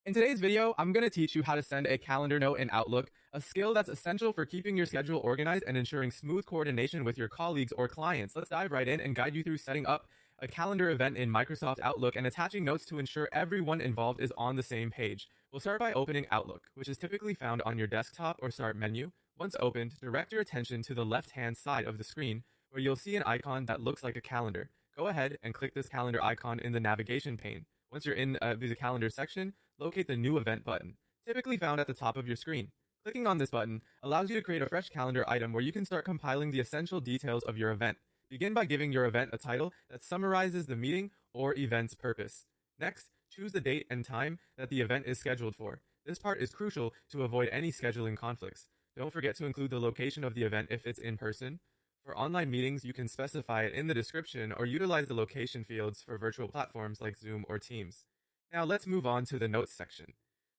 In today's video, I'm going to teach you how to send a calendar note in Outlook, a skill that's essential for keeping your schedule organized and ensuring smooth coordination with your colleagues or clients. Let's dive right in and guide you through setting up a calendar event in Microsoft Outlook and attaching notes to ensure everyone involved is on the same page. We'll start by opening Outlook, which is typically found on your desktop or start menu. Once opened, direct your attention to the left-hand side of the screen, where you'll see an icon that looks like a calendar. Go ahead and click this calendar icon in the navigation pane. Once you're in the calendar section, locate the New Event button, typically found at the top of your screen. Clicking on this button allows you to create a fresh calendar item where you can start compiling the essential details of your event. Begin by giving your event a title that summarizes the meeting or event's purpose. Next, choose the date and time that the event is scheduled for. This part is crucial to avoid any scheduling conflicts. Don't forget to include the location of the event if it's in person. For online meetings, you can specify it in the description or utilize the location fields for virtual platforms like Zoom or Teams. Now let's move on to the notes section.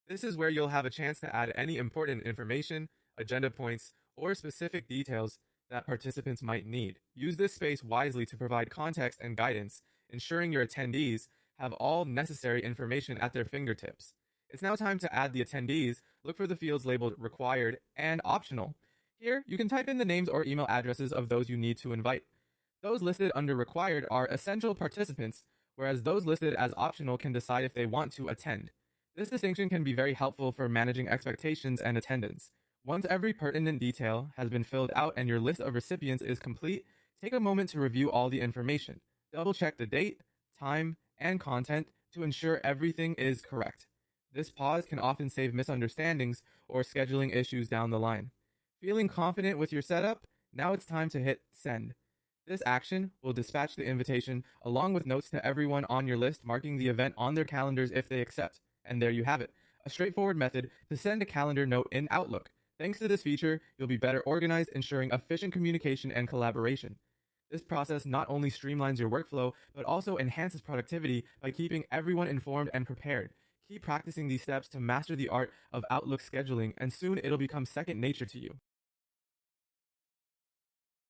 This is where you'll have a chance to add any important information, agenda points, or specific details that participants might need. Use this space wisely to provide context and guidance, ensuring your attendees have all necessary information at their fingertips. It's now time to add the attendees. Look for the fields labeled required and optional. Here, you can type in the names or email addresses of those you need to invite. Those listed under required are essential participants, whereas those listed as optional can decide if they want to attend. This distinction can be very helpful for managing expectations and attendance. Once every pertinent detail has been filled out and your list of recipients is complete, take a moment to review all the information. Double-check the date, time, and content to ensure everything is correct. This pause can often save misunderstandings or scheduling issues down the line. Feeling confident with your setup? Now it's time to hit send. This action will dispatch the invitation along with notes to everyone on your list, marking the event on their calendars if they accept. And there you have it, a straightforward method to send a calendar note in Outlook. Thanks to this feature, you'll be better organized, ensuring efficient communication and collaboration. This process not only streamlines your workflow, but also enhances productivity by keeping everyone informed and prepared. Keep practicing these steps to master the art of Outlook scheduling, and soon it'll become second nature to you.